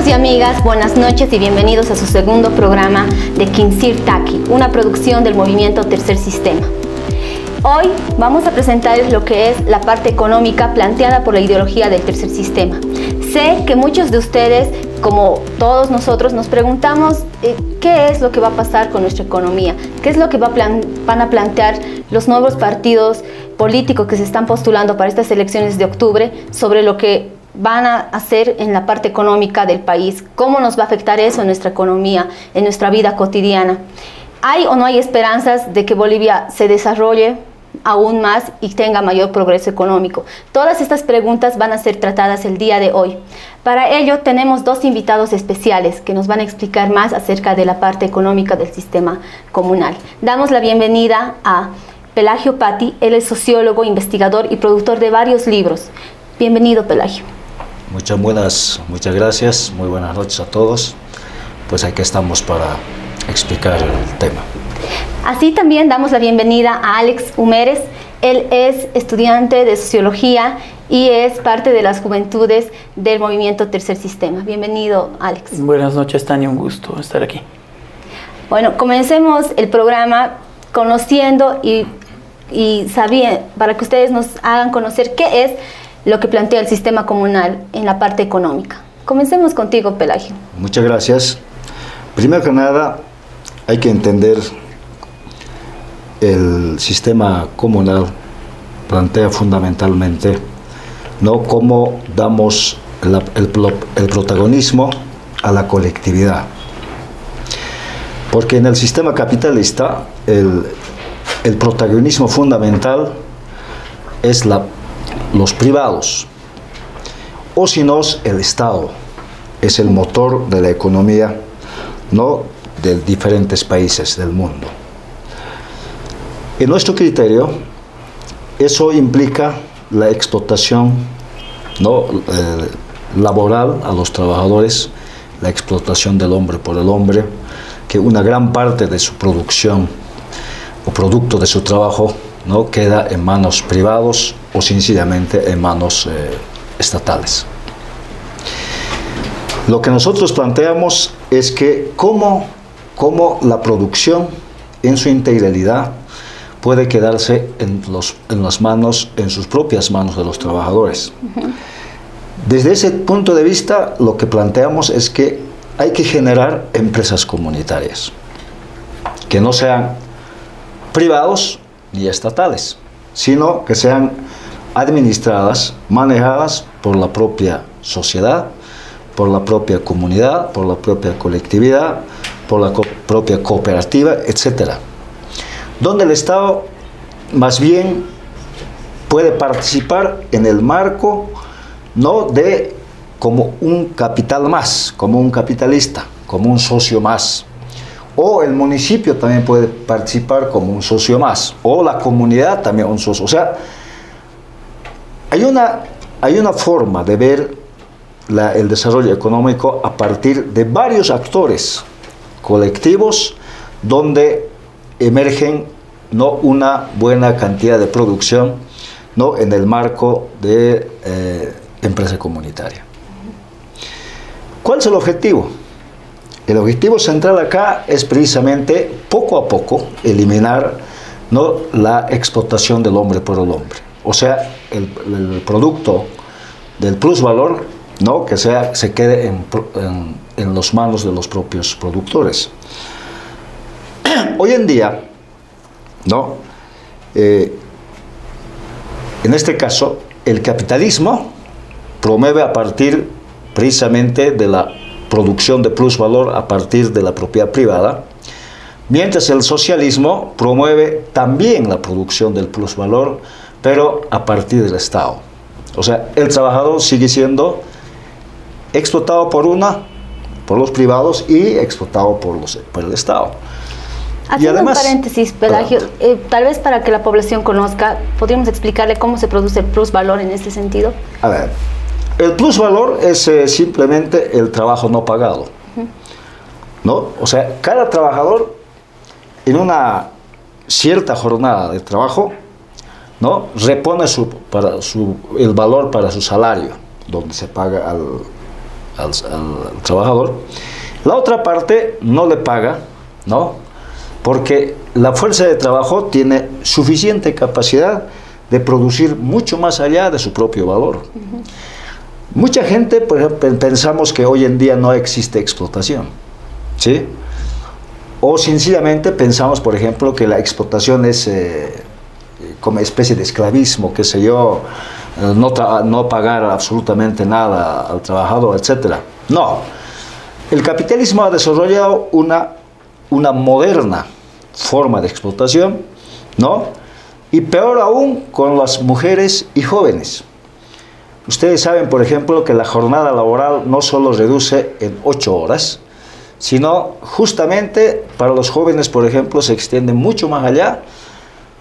y amigas, buenas noches y bienvenidos a su segundo programa de Kinsir Taki, una producción del movimiento Tercer Sistema. Hoy vamos a presentarles lo que es la parte económica planteada por la ideología del Tercer Sistema. Sé que muchos de ustedes, como todos nosotros, nos preguntamos qué es lo que va a pasar con nuestra economía, qué es lo que van a plantear los nuevos partidos políticos que se están postulando para estas elecciones de octubre sobre lo que van a hacer en la parte económica del país, cómo nos va a afectar eso en nuestra economía, en nuestra vida cotidiana. ¿Hay o no hay esperanzas de que Bolivia se desarrolle aún más y tenga mayor progreso económico? Todas estas preguntas van a ser tratadas el día de hoy. Para ello tenemos dos invitados especiales que nos van a explicar más acerca de la parte económica del sistema comunal. Damos la bienvenida a Pelagio Patti. Él es sociólogo, investigador y productor de varios libros. Bienvenido, Pelagio. Muchas gracias, muy buenas noches a todos. Pues aquí estamos para explicar el tema. Así también damos la bienvenida a Alex Humérez. Él es estudiante de sociología y es parte de las juventudes del movimiento Tercer Sistema. Bienvenido, Alex. Buenas noches, Tania, un gusto estar aquí. Bueno, comencemos el programa conociendo y sabiendo, para que ustedes nos hagan conocer qué es lo que plantea el sistema comunal en la parte económica. Comencemos contigo, Pelagio. Muchas gracias. Primero que nada, hay que entender el sistema comunal plantea fundamentalmente, ¿no?, cómo damos el protagonismo a la colectividad. Porque en el sistema capitalista el protagonismo fundamental es los privados, o si no, el Estado es el motor de la economía, ¿no?, de diferentes países del mundo. En nuestro criterio, eso implica la explotación, ¿no?, laboral a los trabajadores, la explotación del hombre por el hombre, que una gran parte de su producción o producto de su trabajo, ¿no?, queda en manos privados o sencillamente en manos estatales. Lo que nosotros planteamos es que cómo la producción en su integralidad puede quedarse en sus propias manos de los trabajadores. Desde ese punto de vista, lo que planteamos es que hay que generar empresas comunitarias, que no sean privados ni estatales, sino que sean administradas, manejadas por la propia sociedad, por la propia comunidad, por la propia colectividad, por la propia cooperativa, etc. Donde el Estado más bien puede participar en el marco, no de como un capital más, como un capitalista, como un socio más. O el municipio también puede participar como un socio más, o la comunidad también un socio. O sea, hay una forma de ver el desarrollo económico a partir de varios actores colectivos donde emergen, ¿no?, una buena cantidad de producción, ¿no?, en el marco de empresa comunitaria. ¿Cuál es el objetivo? El objetivo central acá es precisamente, poco a poco, eliminar, ¿no?, la explotación del hombre por el hombre. O sea, el producto del plusvalor, ¿no?, que se quede en las manos de los propios productores. Hoy en día, ¿no?, en este caso, el capitalismo promueve a partir precisamente de la producción de plusvalor a partir de la propiedad privada, mientras el socialismo promueve también la producción del plusvalor, pero a partir del Estado. O sea, el trabajador sigue siendo explotado por los privados y explotado por el Estado. Haciendo y además, un paréntesis, Pelagio, tal vez para que la población conozca, ¿podríamos explicarle cómo se produce el plusvalor en este sentido? A ver, el plusvalor es simplemente el trabajo no pagado, ¿no? O sea, cada trabajador en una cierta jornada de trabajo, ¿no?, repone el valor para su salario, donde se paga al trabajador. La otra parte no le paga, ¿no? Porque la fuerza de trabajo tiene suficiente capacidad de producir mucho más allá de su propio valor. Mucha gente, por ejemplo, pensamos que hoy en día no existe explotación, ¿sí? O sencillamente pensamos, por ejemplo, que la explotación es como especie de esclavismo, qué sé yo, no pagar absolutamente nada al trabajador, etc. No, el capitalismo ha desarrollado una moderna forma de explotación, ¿no? Y peor aún con las mujeres y jóvenes. Ustedes saben, por ejemplo, que la jornada laboral no solo reduce en 8 horas, sino justamente para los jóvenes, por ejemplo, se extiende mucho más allá.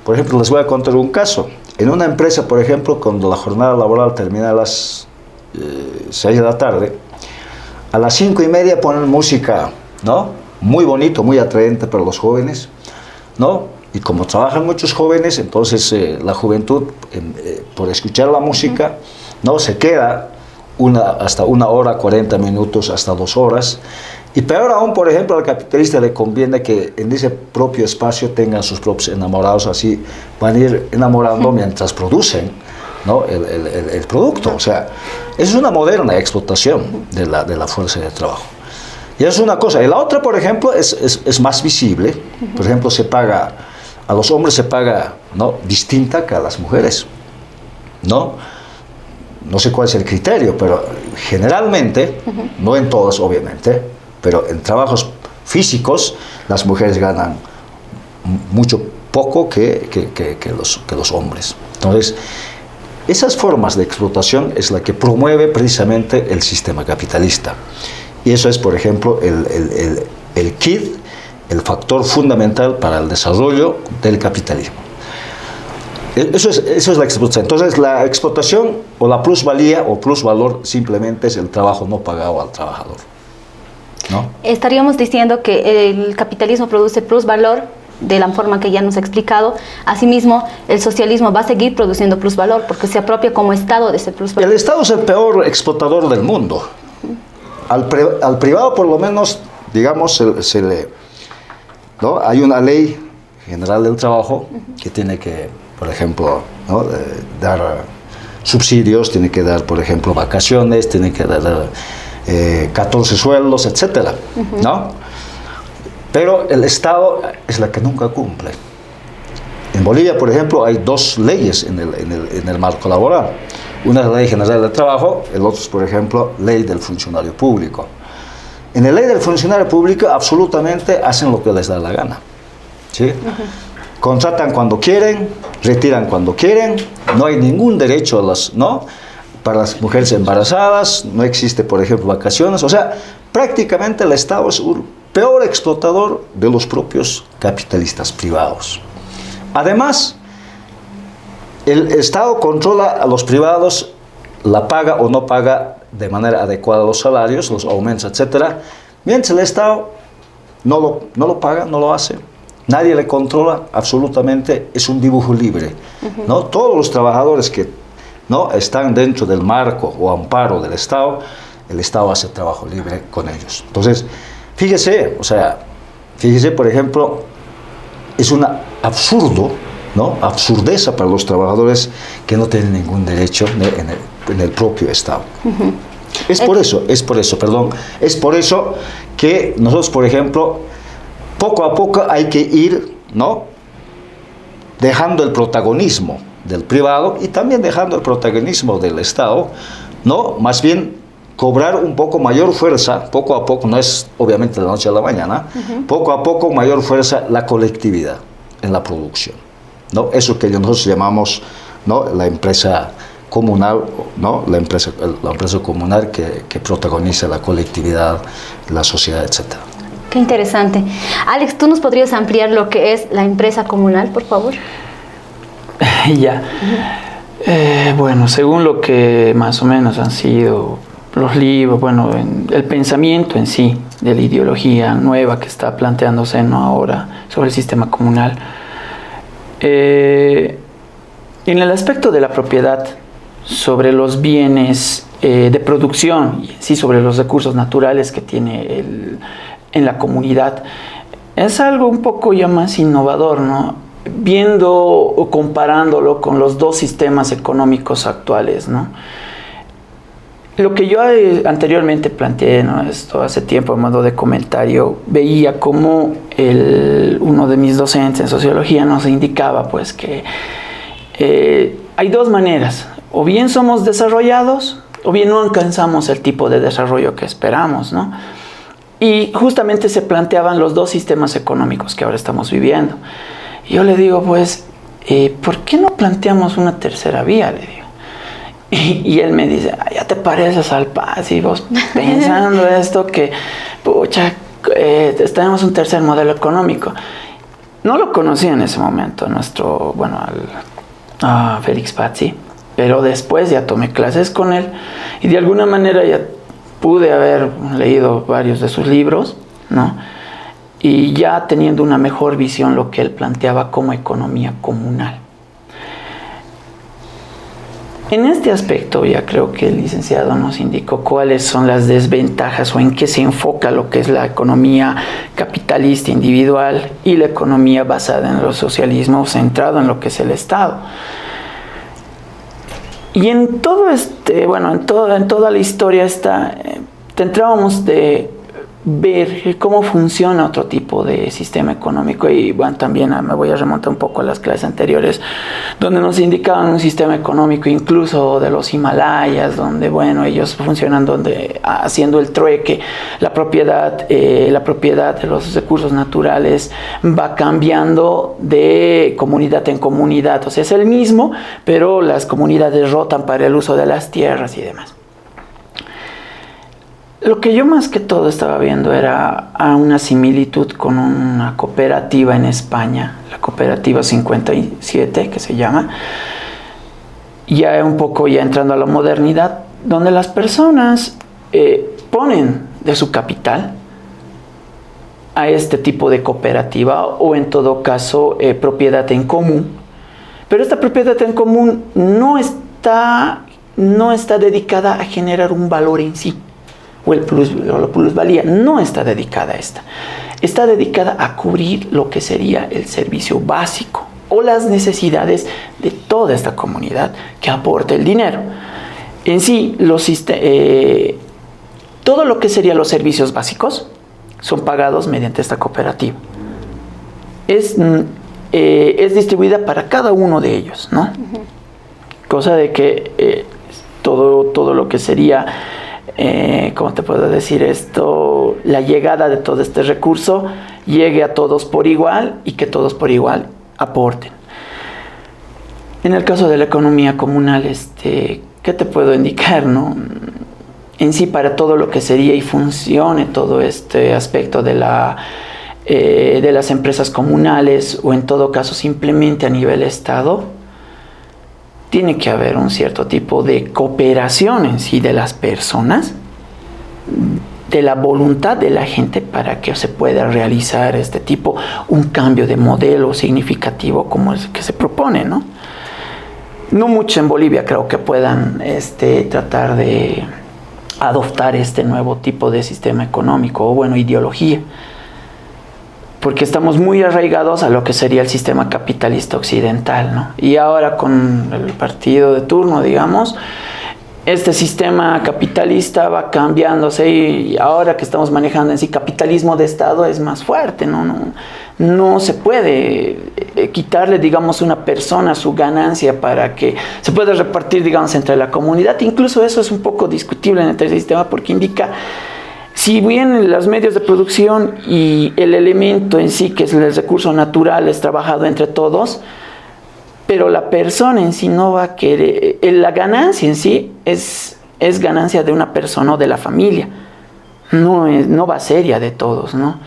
Por ejemplo, les voy a contar un caso. En una empresa, por ejemplo, cuando la jornada laboral termina a las 6 de la tarde, a las 5:30 ponen música, ¿no? Muy bonito, muy atraente para los jóvenes, ¿no? Y como trabajan muchos jóvenes, entonces la juventud, por escuchar la música, ¿no? Se queda hasta 1 hora, 40 minutos, hasta 2 horas. Y peor aún, por ejemplo, al capitalista le conviene que en ese propio espacio tengan sus propios enamorados, así van a ir enamorando mientras producen, ¿no? el producto. O sea, es una moderna explotación de la fuerza de trabajo. Y eso es una cosa. Y la otra, por ejemplo, es más visible. Por ejemplo, a los hombres se paga, ¿no? Distinta que a las mujeres, ¿no? No sé cuál es el criterio, pero generalmente, no en todas obviamente, pero en trabajos físicos las mujeres ganan poco que los hombres. Entonces, esas formas de explotación es la que promueve precisamente el sistema capitalista. Y eso es, por ejemplo, el kit, el factor fundamental para el desarrollo del capitalismo. Eso es la explotación. Entonces, la explotación o la plusvalía o plusvalor simplemente es el trabajo no pagado al trabajador, ¿no? Estaríamos diciendo que el capitalismo produce plusvalor de la forma que ya nos ha explicado. Asimismo, el socialismo va a seguir produciendo plusvalor porque se apropia como Estado de ese plusvalor. El Estado es el peor explotador del mundo. Al privado, por lo menos, digamos, ¿no? Hay una ley general del trabajo que tiene que, por ejemplo, ¿no? Dar subsidios, tiene que dar, por ejemplo, vacaciones, tiene que dar 14 sueldos, etcétera, ¿no? Pero el Estado es la que nunca cumple. En Bolivia, por ejemplo, hay 2 leyes en el marco laboral. Una es la Ley General del Trabajo, el otro es, por ejemplo, Ley del Funcionario Público. En la Ley del Funcionario Público absolutamente hacen lo que les da la gana, ¿sí? Contratan cuando quieren, retiran cuando quieren, no hay ningún derecho ¿no? Para las mujeres embarazadas, no existe, por ejemplo, vacaciones. O sea, prácticamente el Estado es un peor explotador de los propios capitalistas privados. Además, el Estado controla a los privados, la paga o no paga de manera adecuada los salarios, los aumentos, etcétera, mientras el Estado no lo paga, no lo hace. Nadie le controla absolutamente, es un dibujo libre, ¿no? Todos los trabajadores que no están dentro del marco o amparo del Estado, el Estado hace trabajo libre con ellos. Entonces, fíjese, por ejemplo, es un absurdo, ¿no? Absurdeza para los trabajadores que no tienen ningún derecho en el propio Estado. Es por eso que nosotros, por ejemplo, poco a poco hay que ir, ¿no? Dejando el protagonismo del privado y también dejando el protagonismo del Estado, ¿no? Más bien cobrar un poco mayor fuerza, poco a poco, no es obviamente de la noche a la mañana, poco a poco mayor fuerza la colectividad en la producción, ¿no? Eso que nosotros llamamos, ¿no? La empresa comunal, ¿no? La empresa comunal que protagoniza la colectividad, la sociedad, etcétera. Qué interesante. Alex, ¿tú nos podrías ampliar lo que es la empresa comunal, por favor? Ya. Bueno, según lo que más o menos han sido los libros, bueno, el pensamiento en sí de la ideología nueva que está planteándose, ¿no? Ahora sobre el sistema comunal. En el aspecto de la propiedad sobre los bienes de producción y sí sobre los recursos naturales que tiene en la comunidad, es algo un poco ya más innovador, ¿no? Viendo o comparándolo con los dos sistemas económicos actuales, ¿no? Lo que yo anteriormente planteé, ¿no? Esto hace tiempo, a modo de comentario, veía como uno de mis docentes en sociología nos indicaba pues que hay dos maneras: o bien somos desarrollados o bien no alcanzamos el tipo de desarrollo que esperamos, ¿no? Y justamente se planteaban los dos sistemas económicos que ahora estamos viviendo. Y yo le digo, pues, ¿por qué no planteamos una tercera vía? Le digo. Y él me dice, ya te pareces al Paz, y vos pensando esto que, pucha, tenemos un tercer modelo económico. No lo conocía en ese momento, a Félix Pazzi, pero después ya tomé clases con él y de alguna manera ya pude haber leído varios de sus libros, ¿no? Y ya teniendo una mejor visión lo que él planteaba como economía comunal. En este aspecto ya creo que el licenciado nos indicó cuáles son las desventajas o en qué se enfoca lo que es la economía capitalista individual y la economía basada en el socialismo centrado en lo que es el Estado. Y en todo en toda la historia tendríamos de ver cómo funciona otro tipo de sistema económico. Y bueno, también me voy a remontar un poco a las clases anteriores, donde nos indicaban un sistema económico incluso de los Himalayas, donde bueno, ellos funcionan haciendo el trueque, la propiedad de los recursos naturales va cambiando de comunidad en comunidad, o sea, es el mismo, pero las comunidades rotan para el uso de las tierras y demás. Lo que yo más que todo estaba viendo era una similitud con una cooperativa en España, la cooperativa 57 que se llama, ya un poco ya entrando a la modernidad, donde las personas ponen de su capital a este tipo de cooperativa o en todo caso propiedad en común, pero esta propiedad en común no está dedicada a generar un valor en sí, o la plusvalía, no está dedicada a esta. Está dedicada a cubrir lo que sería el servicio básico o las necesidades de toda esta comunidad que aporta el dinero. En sí, todo lo que serían los servicios básicos son pagados mediante esta cooperativa. Es distribuida para cada uno de ellos, ¿no? Uh-huh. Cosa de que todo lo que sería ¿cómo te puedo decir esto? La llegada de todo este recurso llegue a todos por igual y que todos por igual aporten. En el caso de la economía comunal, ¿qué te puedo indicar, no? En sí, para todo lo que sería y funcione todo este aspecto de las empresas comunales o en todo caso simplemente a nivel Estado, tiene que haber un cierto tipo de cooperación en sí de las personas, de la voluntad de la gente para que se pueda realizar un cambio de modelo significativo como el que se propone, ¿no? No mucho en Bolivia creo que puedan tratar de adoptar este nuevo tipo de sistema económico o ideología, porque estamos muy arraigados a lo que sería el sistema capitalista occidental, ¿no? Y ahora con el partido de turno, digamos, este sistema capitalista va cambiándose y ahora que estamos manejando en sí capitalismo de Estado es más fuerte, ¿no? No se puede quitarle, digamos, a una persona su ganancia para que se pueda repartir, digamos, entre la comunidad. Incluso eso es un poco discutible en este sistema porque indica, si bien los medios de producción y el elemento en sí, que es el recurso natural, es trabajado entre todos, pero la persona en sí no va a querer, la ganancia en sí es ganancia de una persona o de la familia, no va a ser ya de todos, ¿no?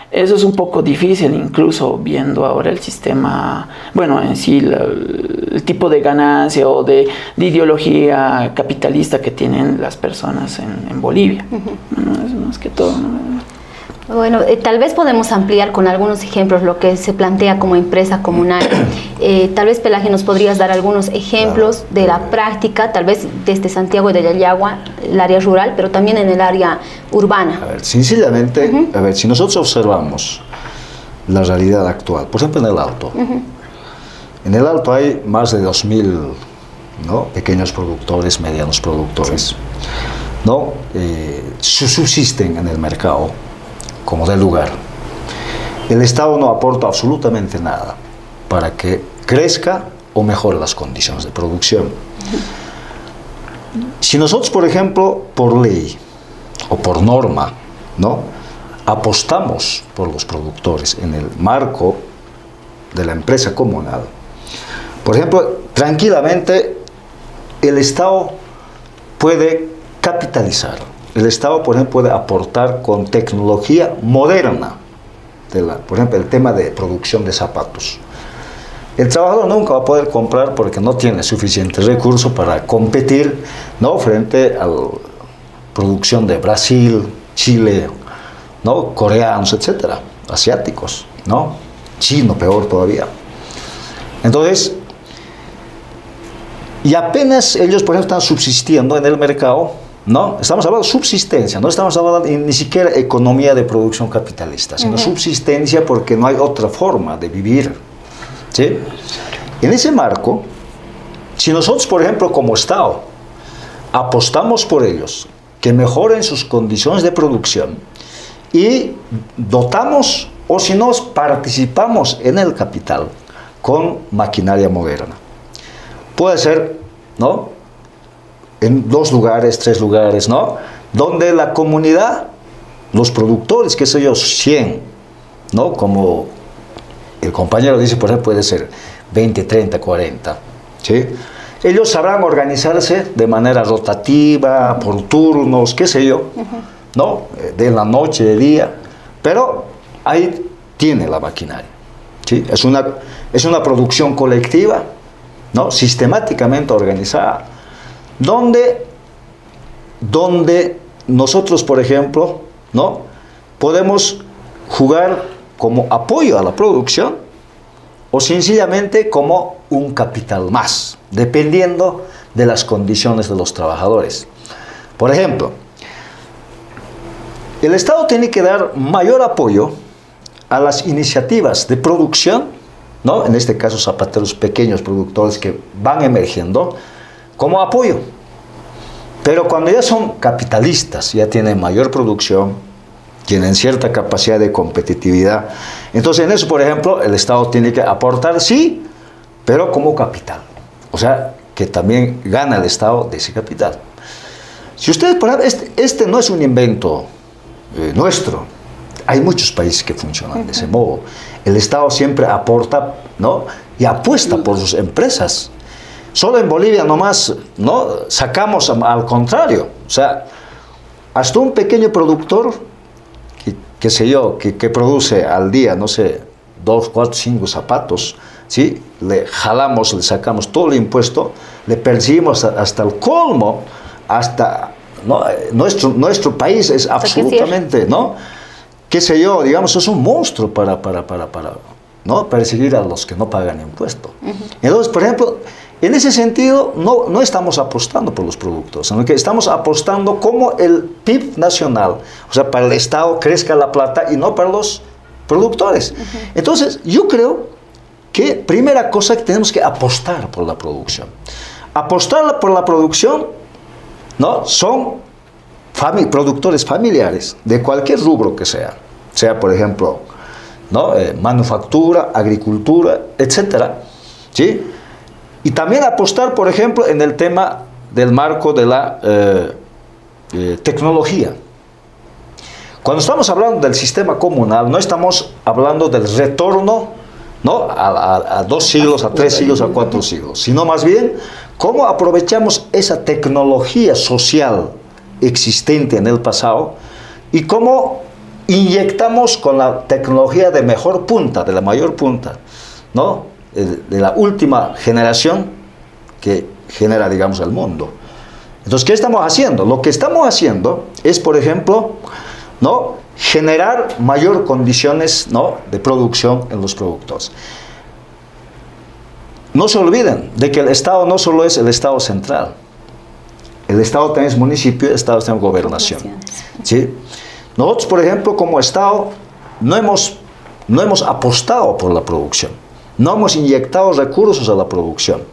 Eso es un poco difícil, incluso viendo ahora el sistema, en sí el tipo de ganancia o de ideología capitalista que tienen las personas en Bolivia. Uh-huh. Es más que todo, ¿no? Bueno, tal vez podemos ampliar con algunos ejemplos lo que se plantea como empresa comunal. Tal vez, Pelagio, nos podrías dar algunos ejemplos de la práctica, tal vez desde Santiago de Yayagua, el área rural, pero también en el área urbana. A ver, sencillamente, a ver, si nosotros observamos la realidad actual, por ejemplo en el Alto, en el Alto hay más de 2.000, ¿no?, pequeños productores, medianos productores, ¿no?, subsisten en el mercado como del lugar. El Estado no aporta absolutamente nada para que crezca o mejore las condiciones de producción. Si nosotros, por ejemplo, por ley o por norma, ¿no?, apostamos por los productores en el marco de la empresa comunal, por ejemplo, tranquilamente el Estado puede capitalizar. El Estado, por ejemplo, puede aportar con tecnología moderna, por ejemplo, el tema de producción de zapatos. El trabajador nunca va a poder comprar porque no tiene suficientes recursos para competir, ¿no?, frente a la producción de Brasil, Chile, ¿no?, coreanos, etcétera, asiáticos, ¿no?, chino, peor todavía. Entonces, y apenas ellos, por ejemplo, están subsistiendo en el mercado, ¿no? Estamos hablando de subsistencia, no estamos hablando ni siquiera economía de producción capitalista, sino subsistencia porque no hay otra forma de vivir, ¿sí? En ese marco, si nosotros, por ejemplo, como Estado, apostamos por ellos, que mejoren sus condiciones de producción y dotamos, o si no, participamos en el capital con maquinaria moderna. Puede ser, ¿no?, en 2 lugares, 3 lugares, ¿no?, donde la comunidad, los productores, qué sé yo, 100, ¿no?, como el compañero dice, por ejemplo, puede ser 20, 30, 40, ¿sí? Ellos sabrán organizarse de manera rotativa, por turnos, qué sé yo, ¿no?, de la noche, de día, pero ahí tiene la maquinaria, ¿sí? Es una producción colectiva, ¿no?, sistemáticamente organizada, donde nosotros, por ejemplo, ¿no?, podemos jugar como apoyo a la producción o sencillamente como un capital más, dependiendo de las condiciones de los trabajadores. Por ejemplo, el Estado tiene que dar mayor apoyo a las iniciativas de producción, ¿no?, en este caso zapateros pequeños productores que van emergiendo, como apoyo. Pero cuando ya son capitalistas, ya tienen mayor producción, tienen cierta capacidad de competitividad, entonces en eso, por ejemplo, el Estado tiene que aportar, sí, pero como capital. O sea, que también gana el Estado de ese capital. Si ustedes, por ejemplo, este no es un invento nuestro, hay muchos países que funcionan de ese modo. El Estado siempre aporta, ¿no?, y apuesta por sus empresas. Solo en Bolivia nomás, ¿no?, sacamos al contrario. O sea, hasta un pequeño productor, qué sé yo, que produce al día, no sé, 2, 4, 5 zapatos, ¿sí?, le jalamos, le sacamos todo el impuesto, le perseguimos hasta el colmo, hasta, ¿no?, nuestro país es absolutamente, ¿no?, qué sé yo, digamos, es un monstruo para ¿no?, perseguir a los que no pagan impuesto. Entonces, por ejemplo, en ese sentido, no estamos apostando por los productos, sino que estamos apostando como el PIB nacional, o sea, para el Estado crezca la plata y no para los productores. Entonces, yo creo que primera cosa que tenemos que apostar por la producción. Apostar por la producción, ¿no?, son productores familiares de cualquier rubro que sea, por ejemplo, ¿no?, manufactura, agricultura, etcétera, ¿sí? Y también apostar, por ejemplo, en el tema del marco de la tecnología. Cuando estamos hablando del sistema comunal, no estamos hablando del retorno, ¿no?, a 2 siglos, a 3 siglos, a 4 siglos, sino más bien cómo aprovechamos esa tecnología social existente en el pasado y cómo inyectamos con la tecnología de mejor punta, de la mayor punta, ¿no?, de la última generación que genera, digamos, el mundo. Entonces, ¿qué estamos haciendo? Lo que estamos haciendo es, por ejemplo, ¿no?, generar mayor condiciones, ¿no?, de producción en los productores. No se olviden de que el Estado no solo es el Estado central. El Estado también es municipio, el Estado también es gobernación. ¿Sí? Nosotros, por ejemplo, como Estado, no hemos apostado por la producción. No hemos inyectado recursos a la producción.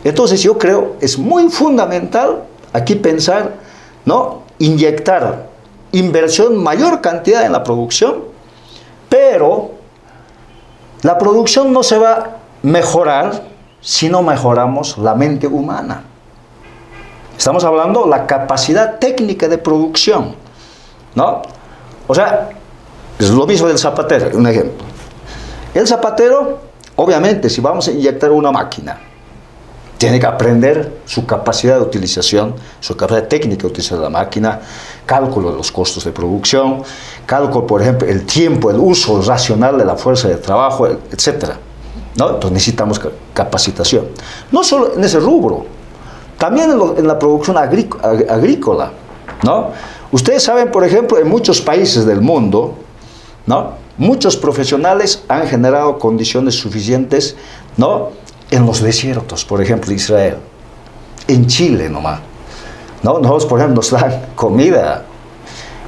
Entonces yo creo es muy fundamental aquí pensar, ¿no?, inyectar inversión, mayor cantidad en la producción, pero la producción no se va a mejorar si no mejoramos la mente humana. Estamos hablando de la capacidad técnica de producción, ¿no? O sea, es lo mismo del zapatero, un ejemplo. El zapatero, obviamente, si vamos a inyectar una máquina, tiene que aprender su capacidad de utilización, su capacidad técnica de utilizar la máquina, cálculo de los costos de producción, cálculo, por ejemplo, el tiempo, el uso racional de la fuerza de trabajo, etc., ¿no? Entonces necesitamos capacitación. No solo en ese rubro, también en la producción agrícola, ¿no? Ustedes saben, por ejemplo, en muchos países del mundo, ¿no?, muchos profesionales han generado condiciones suficientes, ¿no?, en los desiertos, por ejemplo, Israel, en Chile nomás, ¿no? Nosotros, por ejemplo, nos dan comida,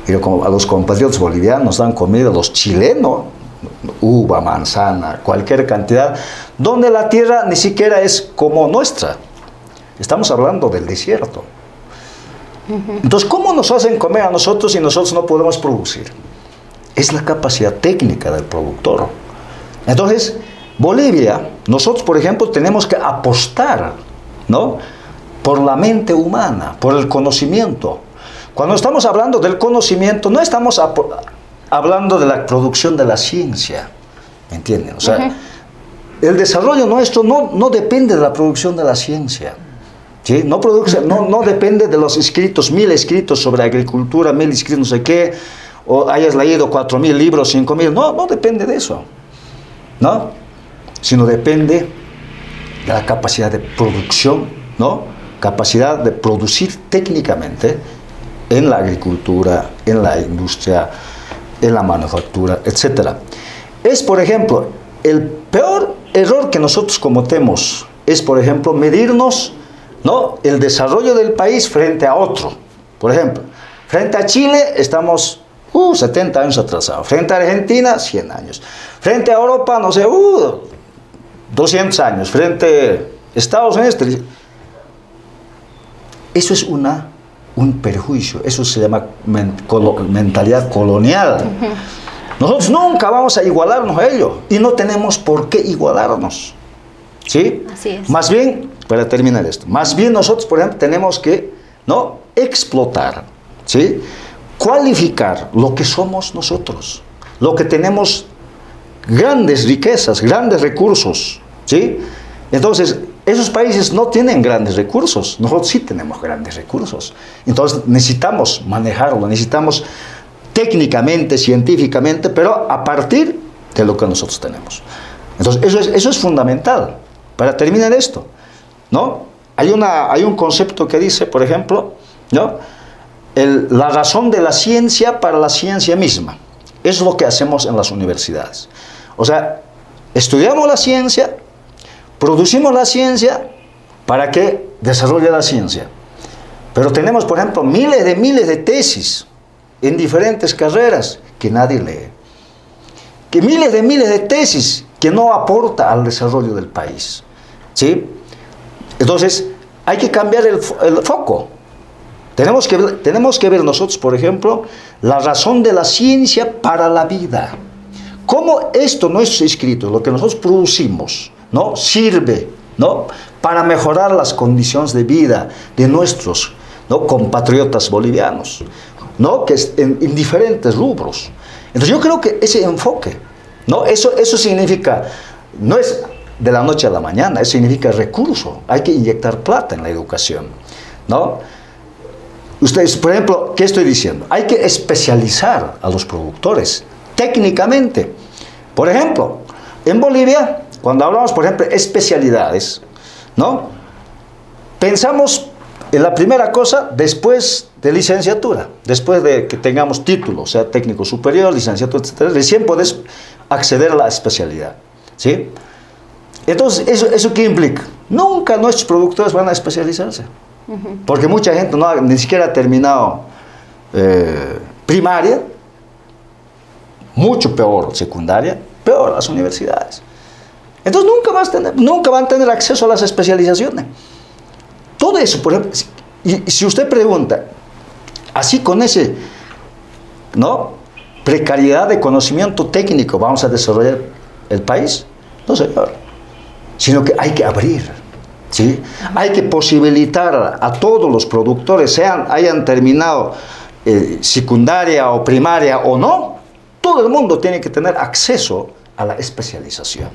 y a los compatriotas bolivianos nos dan comida, los chilenos, uva, manzana, cualquier cantidad, donde la tierra ni siquiera es como nuestra. Estamos hablando del desierto. Entonces, ¿cómo nos hacen comer a nosotros si nosotros no podemos producir? Es la capacidad técnica del productor. Entonces, Bolivia, nosotros, por ejemplo, tenemos que apostar, ¿no?, por la mente humana, por el conocimiento. Cuando estamos hablando del conocimiento, no estamos hablando de la producción de la ciencia, ¿me entienden? O sea, el desarrollo nuestro no depende de la producción de la ciencia, ¿sí? No depende de los escritos, 1000 escritos sobre agricultura, 1000 escritos no sé qué, o hayas leído 4000 libros, 5000, no depende de eso, ¿no? Sino depende de la capacidad de producción, ¿no?, capacidad de producir técnicamente en la agricultura, en la industria, en la manufactura, etc. Es, por ejemplo, el peor error que nosotros cometemos es, por ejemplo, medirnos, ¿no?, el desarrollo del país frente a otro. Por ejemplo, frente a Chile estamos 70 años atrasados, frente a Argentina 100 años, frente a Europa, no sé, 200 años, frente a Estados Unidos. Eso es un perjuicio, eso se llama mentalidad colonial. Nosotros nunca vamos a igualarnos a ellos y no tenemos por qué igualarnos, ¿sí? Así es. Más bien, para terminar esto, más bien nosotros, por ejemplo, tenemos que, ¿no?, explotar, ¿sí?, cualificar lo que somos nosotros, lo que tenemos, grandes riquezas, grandes recursos, ¿sí? Entonces, esos países no tienen grandes recursos, nosotros sí tenemos grandes recursos. Entonces, necesitamos manejarlo, necesitamos técnicamente, científicamente, pero a partir de lo que nosotros tenemos. Entonces, eso es fundamental. Para terminar esto, ¿no?, hay un concepto que dice, por ejemplo, ¿no?, la razón de la ciencia para la ciencia misma. Eso es lo que hacemos en las universidades. O sea, estudiamos la ciencia, producimos la ciencia para que desarrolle la ciencia. Pero tenemos, por ejemplo, miles de tesis en diferentes carreras que nadie lee. Que miles de tesis que no aporta al desarrollo del país, ¿sí? Entonces, hay que cambiar el foco. Tenemos que ver nosotros, por ejemplo, la razón de la ciencia para la vida. Cómo esto, nuestros escritos, lo que nosotros producimos, ¿no?, sirve, ¿no?, para mejorar las condiciones de vida de nuestros, ¿no?, compatriotas bolivianos, ¿no?, que en diferentes rubros. Entonces yo creo que ese enfoque, ¿no?, eso significa, no es de la noche a la mañana, eso significa recurso. Hay que inyectar plata en la educación, ¿no? Ustedes, por ejemplo, ¿qué estoy diciendo? Hay que especializar a los productores técnicamente. Por ejemplo, en Bolivia, cuando hablamos, por ejemplo, de especialidades, ¿no?, pensamos En la primera cosa, después de licenciatura, después de que tengamos título, sea técnico superior, licenciatura, etc., recién puedes acceder a la especialidad, ¿sí? Entonces, ¿eso qué implica? Nunca nuestros productores van a especializarse, porque mucha gente ni siquiera ha terminado primaria, mucho peor secundaria, peor las universidades. Entonces nunca van a tener acceso a las especializaciones. Todo eso, por ejemplo, y si usted pregunta, así con ese, ¿no?, precariedad de conocimiento técnico, ¿vamos a desarrollar el país? No, señor. Sino que hay que abrir, ¿sí? Hay que posibilitar a todos los productores, hayan terminado secundaria o primaria o no, todo el mundo tiene que tener acceso a la especialización,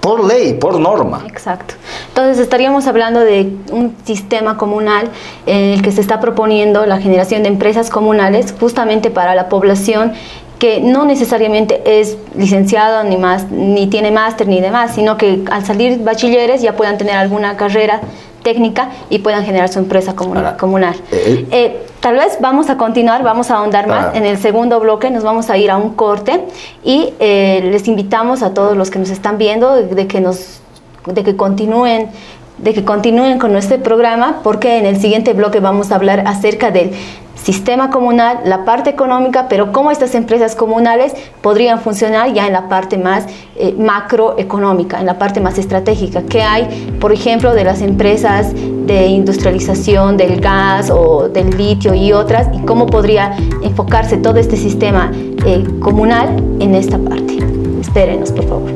por ley, por norma. Exacto. Entonces estaríamos hablando de un sistema comunal en el que se está proponiendo la generación de empresas comunales justamente para la población que no necesariamente es licenciado ni tiene máster ni demás, sino que al salir bachilleres ya puedan tener alguna carrera técnica y puedan generar su empresa comunal. Tal vez vamos a continuar, vamos a ahondar más. En el segundo bloque nos vamos a ir a un corte y les invitamos a todos los que nos están viendo de que continúen con nuestro programa, porque en el siguiente bloque vamos a hablar acerca del sistema comunal, la parte económica, pero cómo estas empresas comunales podrían funcionar ya en la parte más macroeconómica, en la parte más estratégica. ¿Qué hay, por ejemplo, de las empresas de industrialización del gas o del litio y otras, y cómo podría enfocarse todo este sistema comunal en esta parte? Espérenos, por favor.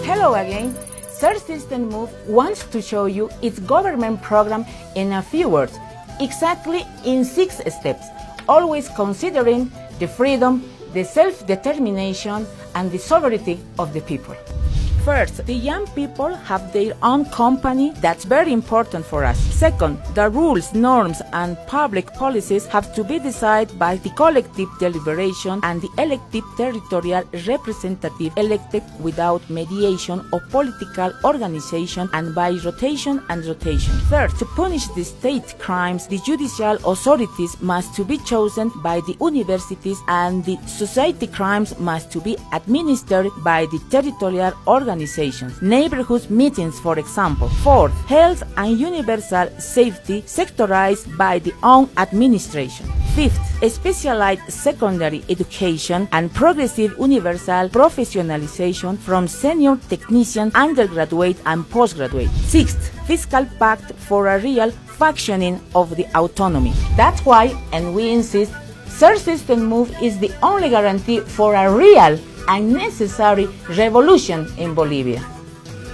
Hello again. Third System Move wants to show you its government program in a few words, exactly in 6 steps, always considering the freedom, the self-determination, and the sovereignty of the people. First, the young people have their own company. That's very important for us. Second, the rules, norms, and public policies have to be decided by the collective deliberation and the elected territorial representative elected without mediation of political organization and by rotation and rotation. Third, to punish the state crimes, the judicial authorities must to be chosen by the universities and the society crimes must to be administered by the territorial organizations, neighborhood meetings, for example. Fourth, health and universal safety sectorized by the own administration. Fifth, specialized secondary education and progressive universal professionalization from senior technician, undergraduate and postgraduate. Sixth, fiscal pact for a real functioning of the autonomy. That's why, and we insist, Third System Move is the only guarantee for a real and necessary revolution in Bolivia.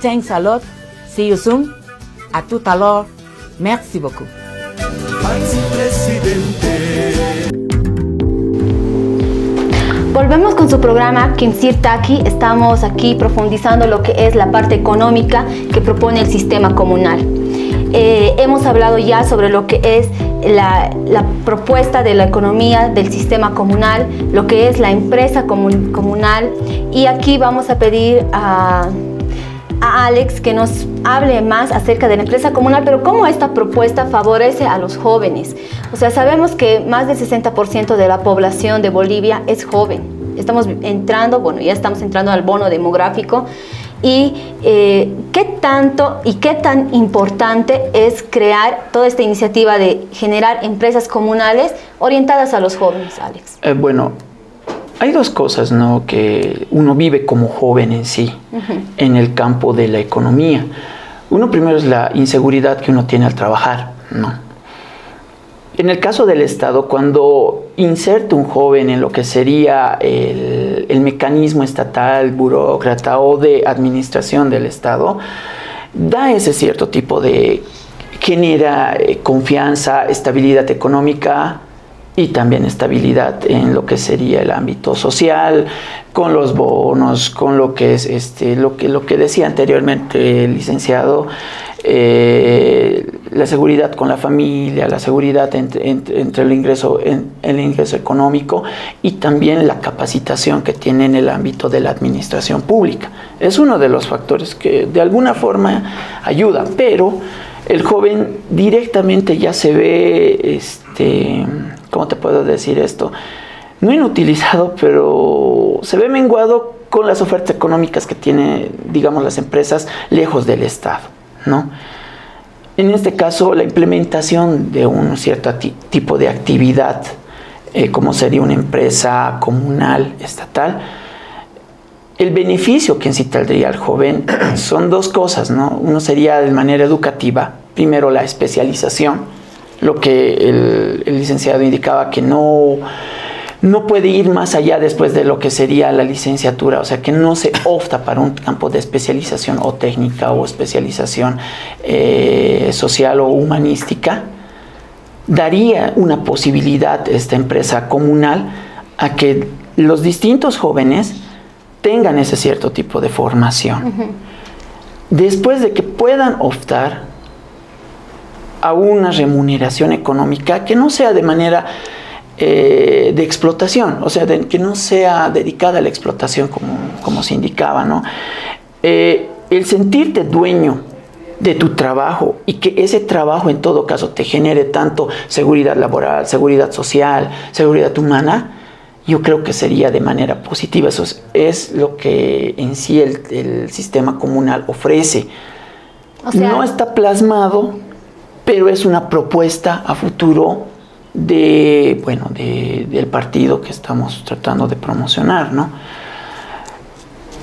Thanks a lot. See you soon. A tout à l'heure. Merci beaucoup. Volvemos con su programa Kinsir Taki. Estamos aquí profundizando lo que es la parte económica que propone el sistema comunal. Hemos hablado ya sobre lo que es la propuesta de la economía del sistema comunal, lo que es la empresa comunal, y aquí vamos a pedir a Alex que nos hable más acerca de la empresa comunal, pero cómo esta propuesta favorece a los jóvenes. O sea, sabemos que más del 60% de la población de Bolivia es joven. Ya estamos entrando al bono demográfico. Y qué tanto y qué tan importante es crear toda esta iniciativa de generar empresas comunales orientadas a los jóvenes, Alex. Bueno, hay dos cosas, ¿no?, que uno vive como joven en sí, en el campo de la economía. Uno primero es la inseguridad que uno tiene al trabajar, ¿no? En el caso del Estado, cuando inserta un joven en lo que sería el mecanismo estatal, burócrata o de administración del Estado, da ese cierto tipo de, genera confianza, estabilidad económica y también estabilidad en lo que sería el ámbito social, con los bonos, con lo que es lo que decía anteriormente el licenciado, la seguridad con la familia, la seguridad entre el ingreso económico y también la capacitación que tiene en el ámbito de la administración pública. Es uno de los factores que de alguna forma ayuda, pero el joven directamente ya se ve, ¿cómo te puedo decir esto? No inutilizado, pero se ve menguado con las ofertas económicas que tienen, digamos, las empresas lejos del Estado, ¿no? En este caso, la implementación de un cierto tipo de actividad, como sería una empresa comunal, estatal, el beneficio que en sí tendría al joven son dos cosas, ¿no? Uno sería de manera educativa, primero la especialización, lo que el licenciado indicaba que no puede ir más allá después de lo que sería la licenciatura, o sea que no se opta para un campo de especialización o técnica o especialización social o humanística. Daría una posibilidad esta empresa comunal a que los distintos jóvenes tengan ese cierto tipo de formación. Después de que puedan optar a una remuneración económica que no sea de manera de explotación, o sea, que no sea dedicada a la explotación como se indicaba, ¿no? El sentirte dueño de tu trabajo y que ese trabajo en todo caso te genere tanto seguridad laboral, seguridad social, seguridad humana, yo creo que sería de manera positiva. Eso es lo que en sí el sistema comunal ofrece. O sea, no está plasmado, pero es una propuesta a futuro del partido que estamos tratando de promocionar, ¿no?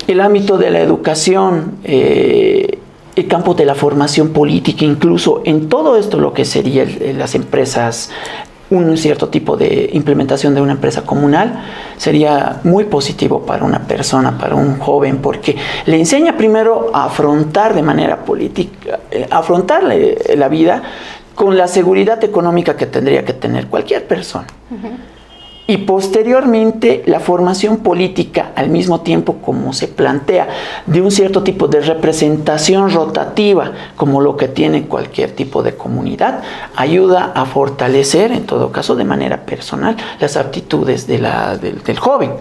El ámbito de la educación, el campo de la formación política, incluso en todo esto lo que sería las empresas, un cierto tipo de implementación de una empresa comunal sería muy positivo para una persona, para un joven, porque le enseña primero a afrontar de manera política, afrontar la vida con la seguridad económica que tendría que tener cualquier persona. Y posteriormente la formación política, al mismo tiempo como se plantea, de un cierto tipo de representación rotativa, como lo que tiene cualquier tipo de comunidad, ayuda a fortalecer, en todo caso de manera personal, las aptitudes del joven.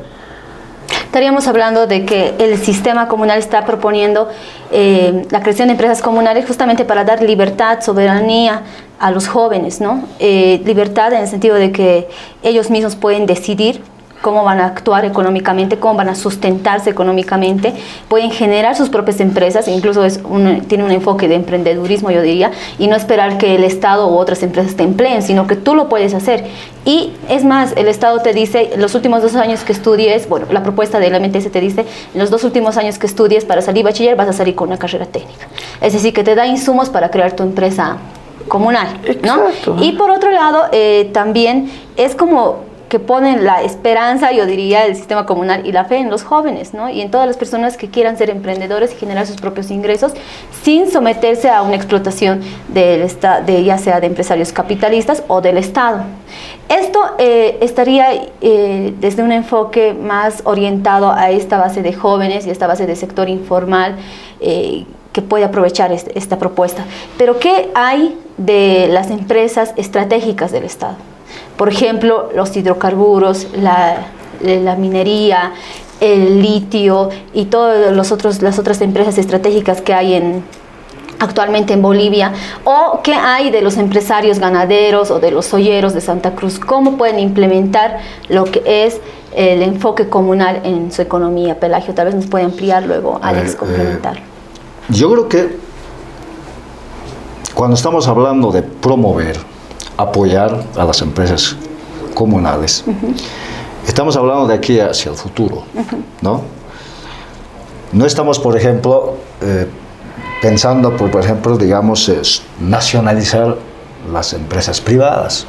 Estaríamos hablando de que el sistema comunal está proponiendo la creación de empresas comunales justamente para dar libertad, soberanía a los jóvenes, ¿no? Libertad en el sentido de que ellos mismos pueden decidir cómo van a actuar económicamente, cómo van a sustentarse económicamente, pueden generar sus propias empresas, incluso tiene un enfoque de emprendedurismo, yo diría, y no esperar que el Estado u otras empresas te empleen, sino que tú lo puedes hacer. Y es más, el Estado te dice, los últimos 2 años que estudies, bueno, la propuesta del MTS te dice, en los 2 últimos años que estudies para salir bachiller vas a salir con una carrera técnica. Es decir, que te da insumos para crear tu empresa comunal, ¿no? Exacto. Y por otro lado, también es como que ponen la esperanza, yo diría, del sistema comunal y la fe en los jóvenes, ¿no? Y en todas las personas que quieran ser emprendedores y generar sus propios ingresos sin someterse a una explotación ya sea de empresarios capitalistas o del Estado. Esto estaría desde un enfoque más orientado a esta base de jóvenes y esta base de sector informal que puede aprovechar esta propuesta. Pero ¿qué hay de las empresas estratégicas del Estado? Por ejemplo, los hidrocarburos, la minería, el litio y todas las otras empresas estratégicas que hay actualmente en Bolivia, o qué hay de los empresarios ganaderos o de los olleros de Santa Cruz, cómo pueden implementar lo que es el enfoque comunal en su economía. Pelagio, tal vez nos puede ampliar luego, Alex, complementar. Yo creo que cuando estamos hablando de promover, apoyar a las empresas comunales, estamos hablando de aquí hacia el futuro, ¿no? No estamos, por ejemplo, pensando, por ejemplo, digamos, nacionalizar las empresas privadas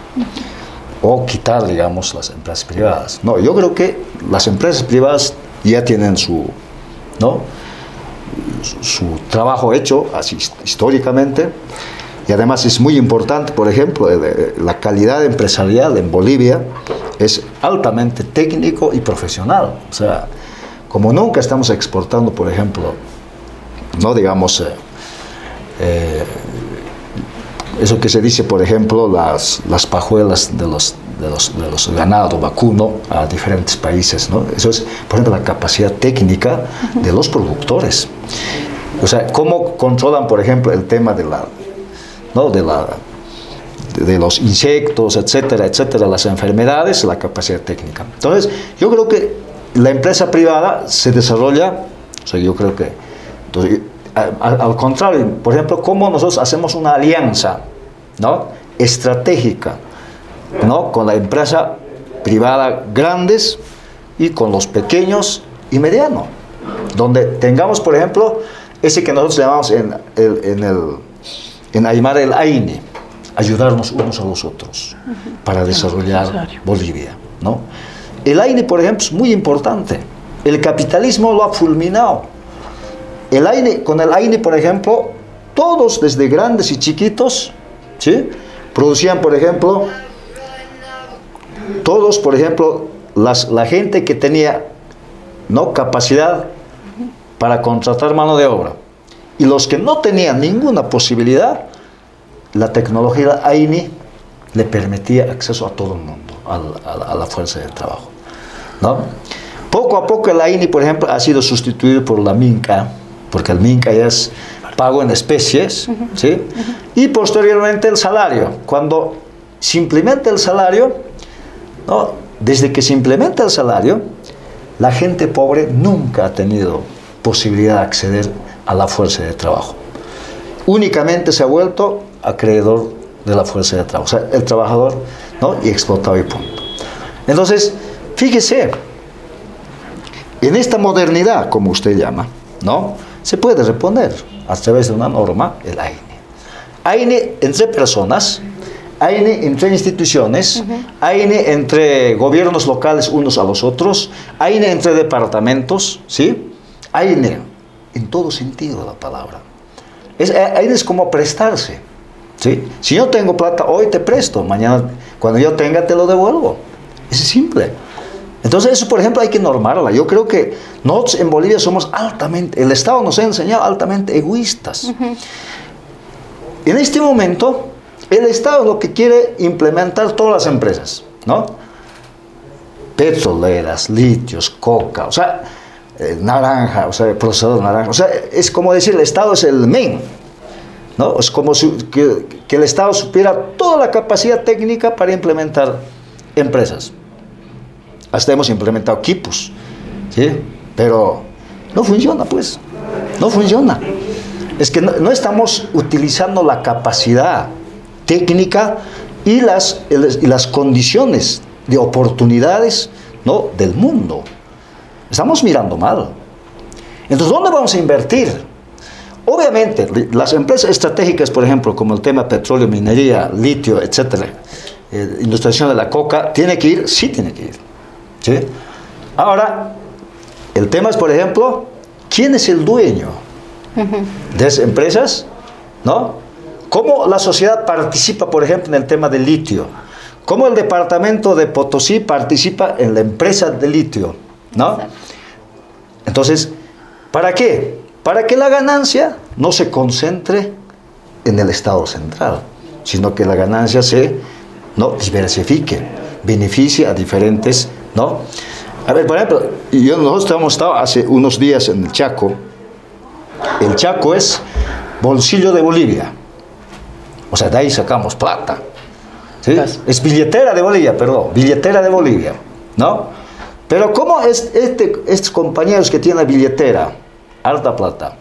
o quitar, digamos, las empresas privadas. No, yo creo que las empresas privadas ya tienen su trabajo hecho, así históricamente. Y además es muy importante, por ejemplo, la calidad empresarial en Bolivia es altamente técnico y profesional. O sea, como nunca estamos exportando, por ejemplo, no digamos eso que se dice, por ejemplo, las pajuelas de los ganado vacuno a diferentes países, ¿no? Eso es, por ejemplo, la capacidad técnica de los productores. O sea, cómo controlan, por ejemplo, el tema de los insectos, etcétera, etcétera, las enfermedades, la capacidad técnica. Entonces, yo creo que la empresa privada se desarrolla, o sea, yo creo que, entonces, al contrario, por ejemplo, cómo nosotros hacemos una alianza, ¿no?, estratégica, ¿no?, con la empresa privada grandes y con los pequeños y medianos, donde tengamos, por ejemplo, ese que nosotros llamamos en Aymara el AINE, ayudarnos unos a los otros para desarrollar Bolivia, ¿no? El AINE, por ejemplo, es muy importante. El capitalismo lo ha fulminado. Con el AINE, por ejemplo, todos, desde grandes y chiquitos, ¿sí?, producían, por ejemplo, todos, por ejemplo, la gente que tenía, ¿no?, capacidad para contratar mano de obra, y los que no tenían ninguna posibilidad, la tecnología AINE le permitía acceso a todo el mundo, a la fuerza de trabajo, ¿no? Poco a poco el AINE, por ejemplo, ha sido sustituido por la Minca, porque el Minca ya es pago en especies, ¿sí? Y posteriormente el salario. Cuando se implementa el salario, ¿no?, desde que se implementa el salario, la gente pobre nunca ha tenido posibilidad de acceder a la fuerza de trabajo. Únicamente se ha vuelto acreedor de la fuerza de trabajo, o sea, el trabajador, ¿no?, y explotado y punto. Entonces, fíjese, en esta modernidad, como usted llama, ¿no?, se puede reponer a través de una norma el AINE. AINE entre personas, AINE entre instituciones, AINE entre gobiernos locales unos a los otros, AINE entre departamentos, ¿sí? AINE en todo sentido de la palabra. AINE es como prestarse, ¿sí? Si yo tengo plata, hoy te presto, mañana cuando yo tenga te lo devuelvo. Es simple. Entonces eso, por ejemplo, hay que normarla. Yo creo que nosotros en Bolivia somos el Estado nos ha enseñado altamente egoístas. En este momento, el Estado lo que quiere implementar todas las empresas, ¿no? Petroleras, litios, coca, o sea, naranja, o sea, procesador de naranja. O sea, es como decir, el Estado es el men, ¿no? Es como que el Estado supiera toda la capacidad técnica para implementar empresas. Hasta hemos implementado equipos, ¿sí? Pero no funciona, pues. No funciona. Es que no estamos utilizando la capacidad técnica y las condiciones de oportunidades, ¿no?, del mundo. Estamos mirando mal. Entonces, ¿dónde vamos a invertir? Obviamente, las empresas estratégicas, por ejemplo, como el tema petróleo, minería, litio, etcétera, industrialización de la coca, ¿tiene que ir? Sí tiene que ir. ¿Sí? Ahora, el tema es, por ejemplo, ¿quién es el dueño de esas empresas? ¿No? ¿Cómo la sociedad participa, por ejemplo, en el tema del litio? ¿Cómo el departamento de Potosí participa en la empresa de litio? ¿No? Entonces, ¿para qué? Para que la ganancia no se concentre en el Estado central, sino que la ganancia no diversifique, beneficie a diferentes, ¿no? A ver, por ejemplo, nosotros hemos estado hace unos días en el Chaco. El Chaco es bolsillo de Bolivia. O sea, de ahí sacamos plata. ¿Sí? Es billetera de Bolivia, billetera de Bolivia, ¿no? Pero ¿cómo es estos compañeros que tienen billetera, harta plata,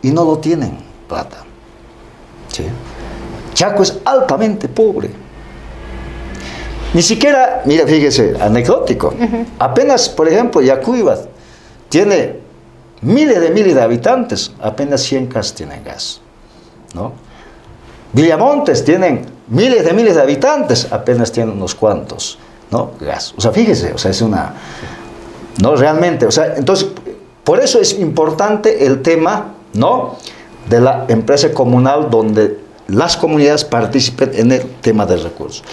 y no lo tienen plata? ¿Sí? Chaco es altamente pobre. Ni siquiera, mira, fíjese, anecdótico. Apenas, por ejemplo, Yacuiba tiene miles de habitantes, apenas 100 casas tienen gas, ¿no? Villamontes tienen miles de habitantes, apenas tienen unos cuantos, ¿no?, gas. O sea, fíjese, o sea, es una, no, realmente, o sea, entonces, por eso es importante el tema, ¿no?, de la empresa comunal, donde las comunidades participen en el tema de recursos.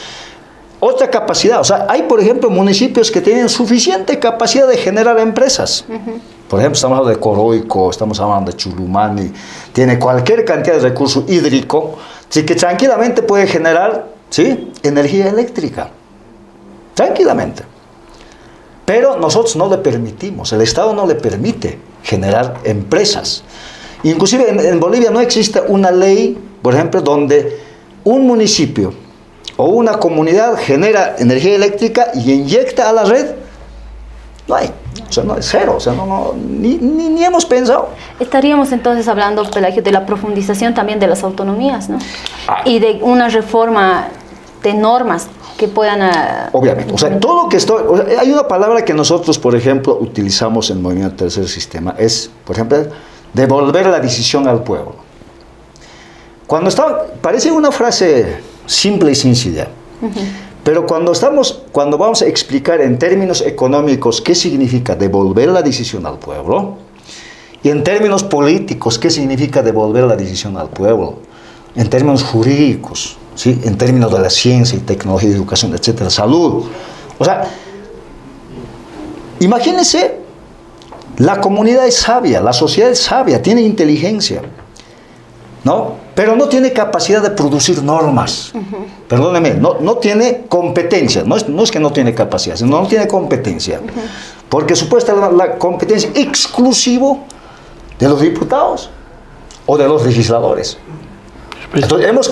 Otra capacidad, o sea, hay, por ejemplo, municipios que tienen suficiente capacidad de generar empresas. Por ejemplo, estamos hablando de Coroico, estamos hablando de Chulumani, tiene cualquier cantidad de recurso hídrico, Así que tranquilamente puede generar, ¿sí?, energía eléctrica. Tranquilamente. Pero nosotros no le permitimos, el Estado no le permite generar empresas. Inclusive en Bolivia no existe una ley, por ejemplo, donde un municipio o una comunidad genera energía eléctrica y inyecta a la red. No hay, o sea, no es cero, o sea, ni hemos pensado. Estaríamos entonces hablando, Pelagio, de la profundización también de las autonomías, ¿no? Y de una reforma de normas que puedan... Obviamente, o sea, todo lo que hay una palabra que nosotros, por ejemplo, utilizamos en el Movimiento Tercer Sistema, es, por ejemplo, devolver la decisión al pueblo. Parece una frase simple y sencilla, pero cuando vamos a explicar en términos económicos qué significa devolver la decisión al pueblo, y en términos políticos qué significa devolver la decisión al pueblo, en términos jurídicos, ¿sí?, en términos de la ciencia y tecnología, educación, etcétera, salud. O sea, imagínense, la comunidad es sabia, la sociedad es sabia, tiene inteligencia, ¿no? Pero no tiene capacidad de producir normas. Perdóneme, no tiene competencia, no es que no tiene capacidad, sino no tiene competencia. Porque supuestamente la competencia exclusiva de los diputados o de los legisladores. Entonces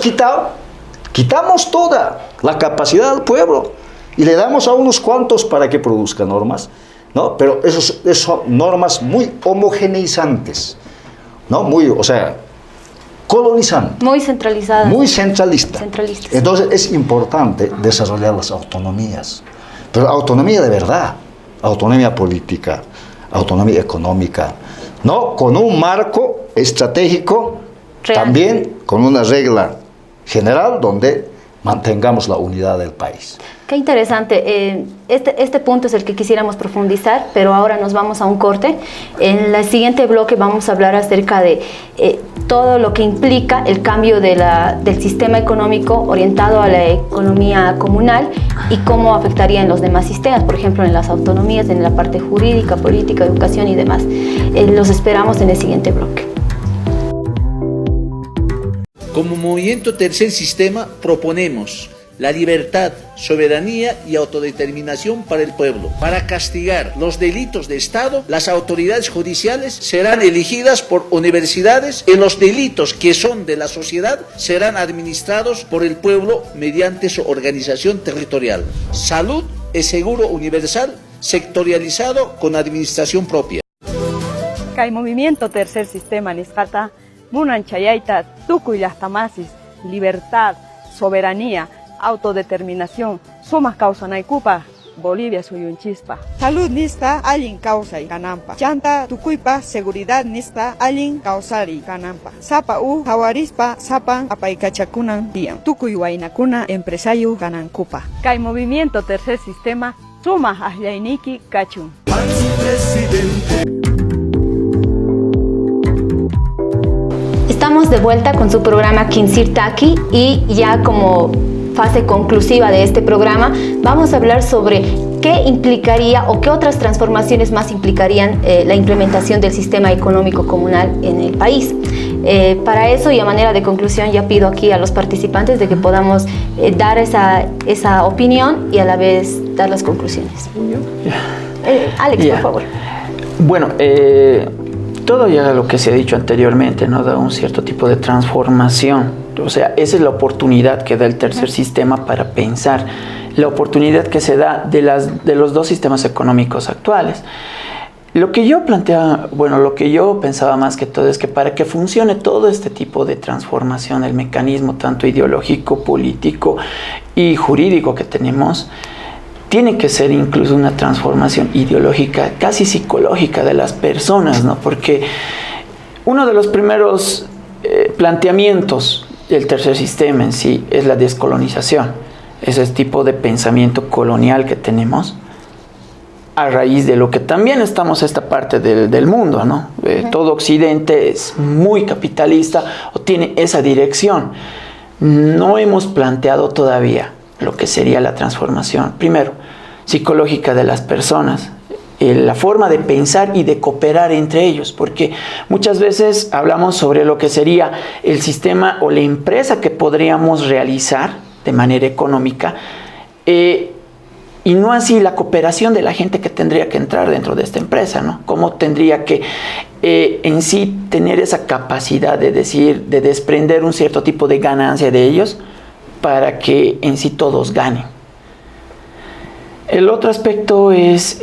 quitamos toda la capacidad del pueblo y le damos a unos cuantos para que produzcan normas, ¿no? Pero esos son normas muy homogeneizantes, ¿no? O sea, colonizantes. Muy centralizadas. Muy centralistas. Entonces es importante desarrollar las autonomías, pero autonomía de verdad, autonomía política, autonomía económica, ¿no? Con un marco estratégico, real. También con una regla general donde mantengamos la unidad del país. Qué interesante. Este punto es el que quisiéramos profundizar, pero ahora nos vamos a un corte. En el siguiente bloque vamos a hablar acerca de todo lo que implica el cambio del sistema económico orientado a la economía comunal y cómo afectaría en los demás sistemas, por ejemplo, en las autonomías, en la parte jurídica, política, educación y demás. Los esperamos en el siguiente bloque. Como Movimiento Tercer Sistema proponemos la libertad, soberanía y autodeterminación para el pueblo. Para castigar los delitos de Estado, las autoridades judiciales serán elegidas por universidades y los delitos que son de la sociedad serán administrados por el pueblo mediante su organización territorial. Salud y seguro universal, sectorializado con administración propia. Kay Movimiento Tercer Sistema Nisqata, Munan Chayaita, Tukuy Llaqtamasis, libertad, soberanía, autodeterminación, sumas causa naikupa, Bolivia suyunchispa. Salud nista allin causa y canampa. Chanta tukuypa seguridad nista allin causari canampa. Sapa jawarispa sapan apaikachakunan tian. Tukuy wainakuna empresario ganankupa. Kay Movimiento Tercer Sistema, suma ahlainiki kachun. Estamos de vuelta con su programa Kinsir Taki y ya como fase conclusiva de este programa vamos a hablar sobre qué implicaría o qué otras transformaciones más implicarían la implementación del sistema económico comunal en el país. Para eso y a manera de conclusión ya pido aquí a los participantes de que podamos dar esa opinión y a la vez dar las conclusiones. Alex, por favor. Bueno, todo ya lo que se ha dicho anteriormente, ¿no? Da un cierto tipo de transformación. O sea, esa es la oportunidad que da el tercer sistema para pensar, la oportunidad que se da de los dos sistemas económicos actuales. Lo que yo planteaba, bueno, lo que yo pensaba más que todo es que para que funcione todo este tipo de transformación, el mecanismo tanto ideológico, político y jurídico que tenemos, tiene que ser incluso una transformación ideológica, casi psicológica de las personas, ¿no? Porque uno de los primeros planteamientos del tercer sistema en sí es la descolonización, ese tipo de pensamiento colonial que tenemos a raíz de lo que también estamos esta parte del mundo, ¿no? Todo Occidente es muy capitalista o tiene esa dirección. No hemos planteado todavía lo que sería la transformación, primero, psicológica de las personas, la forma de pensar y de cooperar entre ellos, porque muchas veces hablamos sobre lo que sería el sistema o la empresa que podríamos realizar de manera económica, y no así la cooperación de la gente que tendría que entrar dentro de esta empresa, ¿no? Cómo tendría que en sí tener esa capacidad de decir, de desprender un cierto tipo de ganancia de ellos para que en sí todos ganen. El otro aspecto es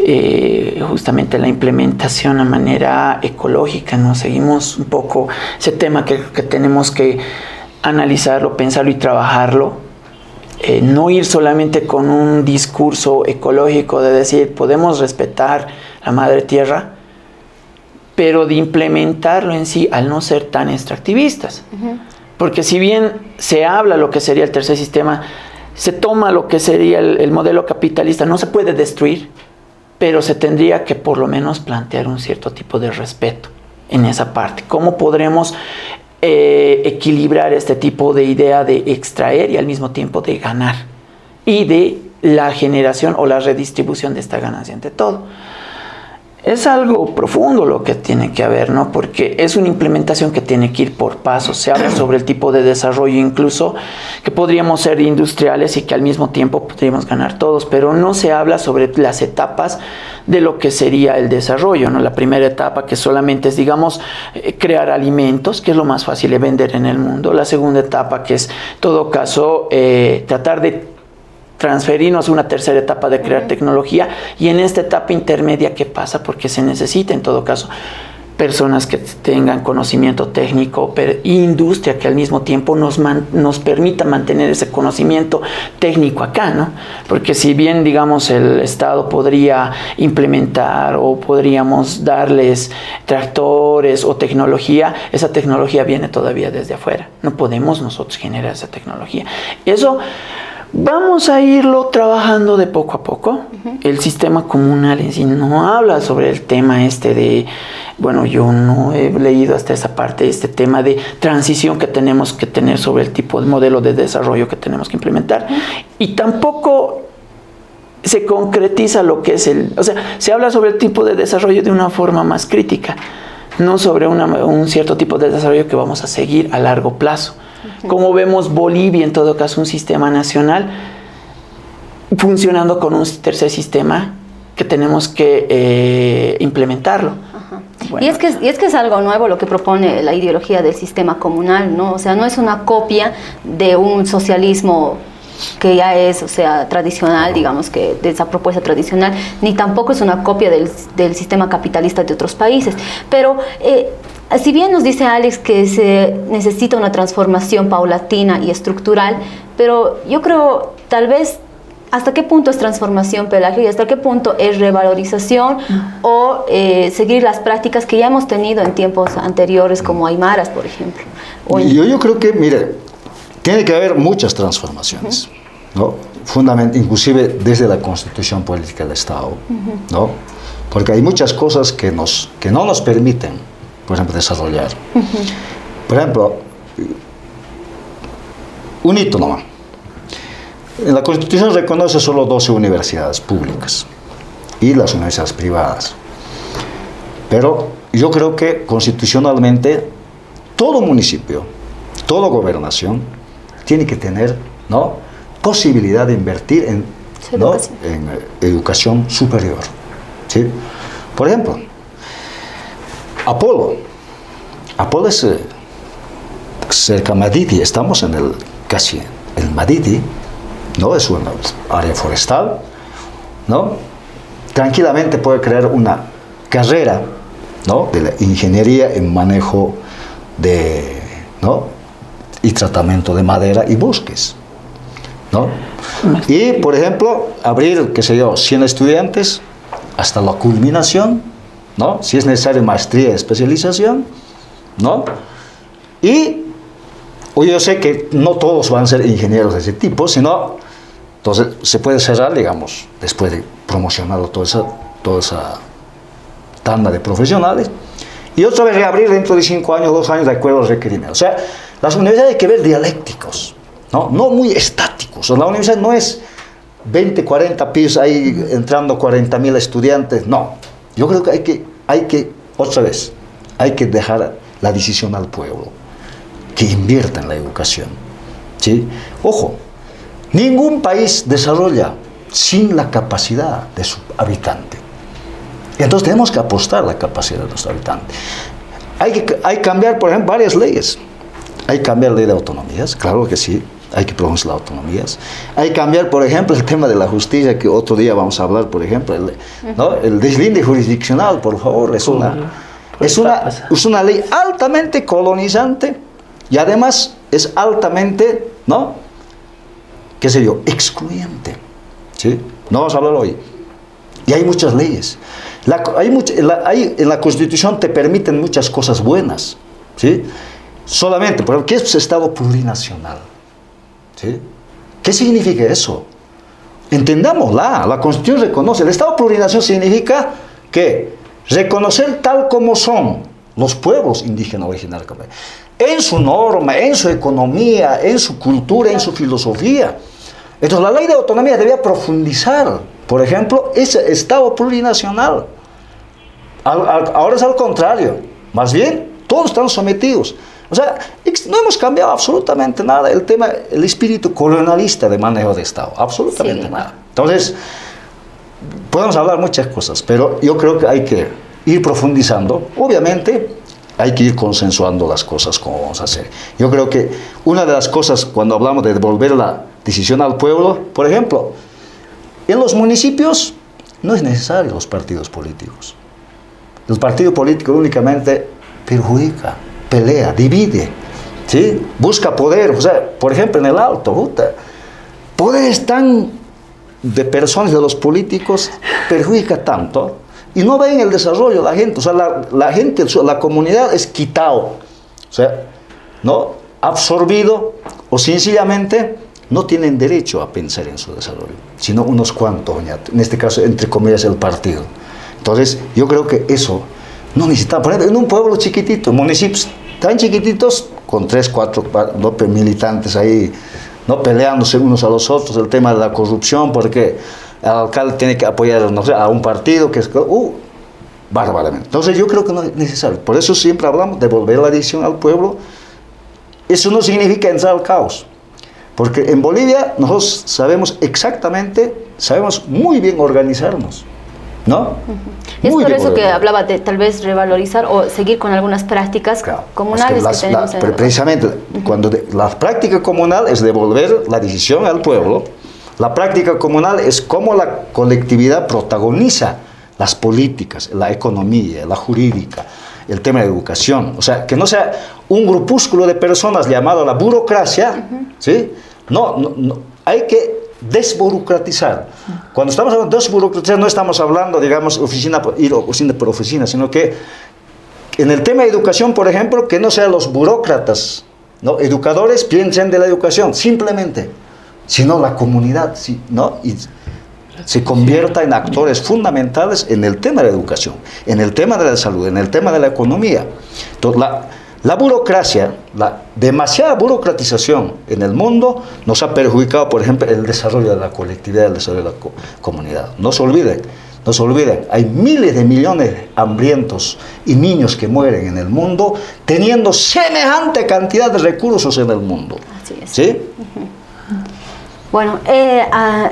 justamente la implementación a manera ecológica, ¿no? Seguimos un poco ese tema que tenemos que analizarlo, pensarlo y trabajarlo. No ir solamente con un discurso ecológico de decir podemos respetar la madre tierra, pero de implementarlo en sí al no ser tan extractivistas. Porque si bien se habla lo que sería el tercer sistema, se toma lo que sería el modelo capitalista, no se puede destruir, pero se tendría que por lo menos plantear un cierto tipo de respeto en esa parte. ¿Cómo podremos equilibrar este tipo de idea de extraer y al mismo tiempo de ganar? Y de la generación o la redistribución de esta ganancia ante todo. Es algo profundo lo que tiene que haber, ¿no? Porque es una implementación que tiene que ir por pasos. Se habla sobre el tipo de desarrollo incluso que podríamos ser industriales y que al mismo tiempo podríamos ganar todos, pero no se habla sobre las etapas de lo que sería el desarrollo, ¿no? La primera etapa que solamente es, digamos, crear alimentos, que es lo más fácil de vender en el mundo. La segunda etapa que es, en todo caso, tratar de transferirnos a una tercera etapa de crear tecnología, y en esta etapa intermedia, ¿qué pasa? Porque se necesita en todo caso personas que tengan conocimiento técnico, industria que al mismo tiempo nos permita mantener ese conocimiento técnico acá, ¿no? Porque si bien, digamos, el Estado podría implementar o podríamos darles tractores o tecnología, esa tecnología viene todavía desde afuera. No podemos nosotros generar esa tecnología. Eso vamos a irlo trabajando de poco a poco. El sistema comunal en sí no habla sobre el tema de, bueno, yo no he leído hasta esa parte, este tema de transición que tenemos que tener sobre el tipo de modelo de desarrollo que tenemos que implementar. Y tampoco se concretiza lo que es o sea, se habla sobre el tipo de desarrollo de una forma más crítica, no sobre un cierto tipo de desarrollo que vamos a seguir a largo plazo. Como vemos Bolivia, en todo caso, un sistema nacional funcionando con un tercer sistema que tenemos que implementarlo. Bueno. Y es que es algo nuevo lo que propone la ideología del sistema comunal, ¿no? O sea, no es una copia de un socialismo que ya es, o sea, tradicional, digamos, que de esa propuesta tradicional, ni tampoco es una copia del sistema capitalista de otros países. Pero si bien nos dice Alex que se necesita una transformación paulatina y estructural, pero yo creo, tal vez, ¿hasta qué punto es transformación, Pelagio? ¿Y hasta qué punto es revalorización o seguir las prácticas que ya hemos tenido en tiempos anteriores, como Aymaras, por ejemplo? Yo creo que, mire, tiene que haber muchas transformaciones, ¿no? Inclusive desde la Constitución Política del Estado, ¿no? Porque hay muchas cosas que no nos permiten, por ejemplo, desarrollar. Por ejemplo, un hito nomás. En la Constitución reconoce solo 12 universidades públicas y las universidades privadas. Pero yo creo que constitucionalmente todo municipio, toda gobernación tiene que tener, ¿no?, posibilidad de invertir en educación superior, ¿sí? Por ejemplo, Apolo es cerca de Madidi, estamos casi en Madidi, ¿no? Es una área forestal, ¿no? Tranquilamente puede crear una carrera, ¿no?, de la ingeniería en manejo ¿no?, y tratamiento de madera y bosques, ¿no? Y, por ejemplo, abrir, qué sé yo, 100 estudiantes hasta la culminación, ¿no? Si es necesario, maestría, especialización, ¿no? Y yo sé que no todos van a ser ingenieros de ese tipo, sino, entonces se puede cerrar, digamos, después de promocionar toda esa tanda de profesionales, y otra vez reabrir dentro de 5 años, 2 años, de acuerdo a los requerimientos. O sea, las universidades hay que ver dialécticos, no muy estáticos. O sea, la universidad no es 20, 40 pisos ahí entrando 40.000 estudiantes, no. Yo creo que hay que, otra vez, hay que dejar la decisión al pueblo, que invierta en la educación, ¿sí? Ojo, ningún país desarrolla sin la capacidad de su habitante. Entonces tenemos que apostar la capacidad de nuestro habitante. Hay que cambiar, por ejemplo, varias leyes. Hay que cambiar la ley de autonomías, claro que sí, hay que pronunciar las autonomías. Hay que cambiar, por ejemplo, el tema de la justicia, que otro día vamos a hablar, por ejemplo, ¿no? El deslinde jurisdiccional, por favor, es una ley altamente colonizante y además es altamente, ¿no?, qué sé yo, excluyente, ¿sí? No vamos a hablar hoy. Y hay muchas leyes. En la Constitución te permiten muchas cosas buenas, ¿sí? Solamente, por ejemplo, ¿qué es Estado plurinacional? ¿Sí? ¿Qué significa eso? Entendámosla. La Constitución reconoce. El Estado plurinacional significa que reconocer tal como son los pueblos indígenas originarios, en su norma, en su economía, en su cultura, en su filosofía. Entonces la ley de autonomía debía profundizar, por ejemplo, ese Estado plurinacional. Ahora es al contrario, más bien todos están sometidos. O sea, no hemos cambiado absolutamente nada el espíritu colonialista de manejo de Estado, absolutamente nada. Entonces, podemos hablar muchas cosas, pero yo creo que hay que ir profundizando. Obviamente, hay que ir consensuando las cosas como vamos a hacer. Yo creo que una de las cosas cuando hablamos de devolver la decisión al pueblo, por ejemplo, en los municipios no es necesario los partidos políticos. El partido político únicamente perjudica, pelea, divide, ¿sí? Busca poder. O sea, por ejemplo, en el Alto, poderes tan de personas, de los políticos, perjudica tanto y no ven el desarrollo de la gente. O sea, la gente, la comunidad es quitado, o sea, ¿no?, absorbido, o sencillamente no tienen derecho a pensar en su desarrollo, sino unos cuantos, en este caso, entre comillas, el partido. Entonces, yo creo que eso no necesitamos. Por ejemplo, en un pueblo chiquitito, municipios tan chiquititos, con 3, 4 militantes ahí, no peleándose unos a los otros, el tema de la corrupción, porque el alcalde tiene que apoyar, no sé, a un partido que es bárbaramente. Entonces, yo creo que no es necesario. Por eso siempre hablamos de devolver la decisión al pueblo. Eso no significa entrar al caos. Porque en Bolivia nosotros sabemos muy bien organizarnos, ¿no? Es por eso que hablaba de tal vez revalorizar o seguir con algunas prácticas comunales que tenemos. Precisamente, cuando la práctica comunal es devolver la decisión al pueblo, la práctica comunal es cómo la colectividad protagoniza las políticas, la economía, la jurídica, el tema de educación. O sea, que no sea un grupúsculo de personas llamado la burocracia, ¿sí? No, hay que desburocratizar. Cuando estamos hablando de desburocratizar, no estamos hablando, digamos, ir oficina por oficina, sino que en el tema de educación, por ejemplo, que no sean los burócratas, ¿no?, educadores, piensen de la educación, simplemente, sino la comunidad, ¿no?, y se convierta en actores fundamentales en el tema de la educación, en el tema de la salud, en el tema de la economía. Entonces, la burocracia, la demasiada burocratización en el mundo nos ha perjudicado, por ejemplo, el desarrollo de la colectividad, el desarrollo de la comunidad. No se olviden, hay miles de millones de hambrientos y niños que mueren en el mundo teniendo semejante cantidad de recursos en el mundo. Así es. ¿Sí? Bueno,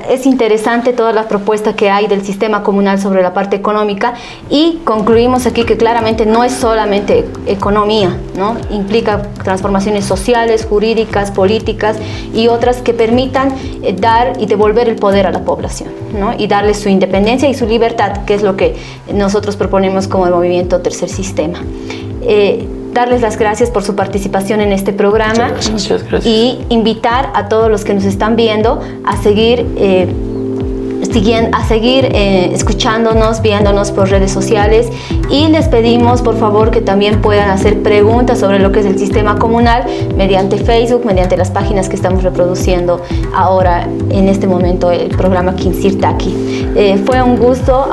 es interesante toda la propuesta que hay del sistema comunal sobre la parte económica y concluimos aquí que claramente no es solamente economía, ¿no? Implica transformaciones sociales, jurídicas, políticas y otras que permitan dar y devolver el poder a la población, ¿no? Y darle su independencia y su libertad, que es lo que nosotros proponemos como el movimiento Tercer Sistema. Darles las gracias por su participación en este programa. Muchas gracias. Y invitar a todos los que nos están viendo a seguir escuchándonos, viéndonos por redes sociales y les pedimos por favor que también puedan hacer preguntas sobre lo que es el sistema comunal mediante Facebook, mediante las páginas que estamos reproduciendo ahora en este momento el programa Kinsir Taki. Fue un gusto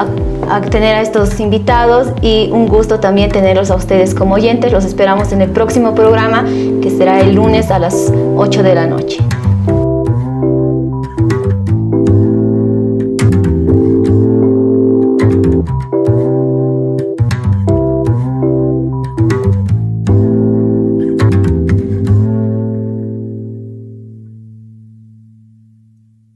tener a estos invitados y un gusto también tenerlos a ustedes como oyentes. Los esperamos en el próximo programa que será el lunes a las 8 de la noche.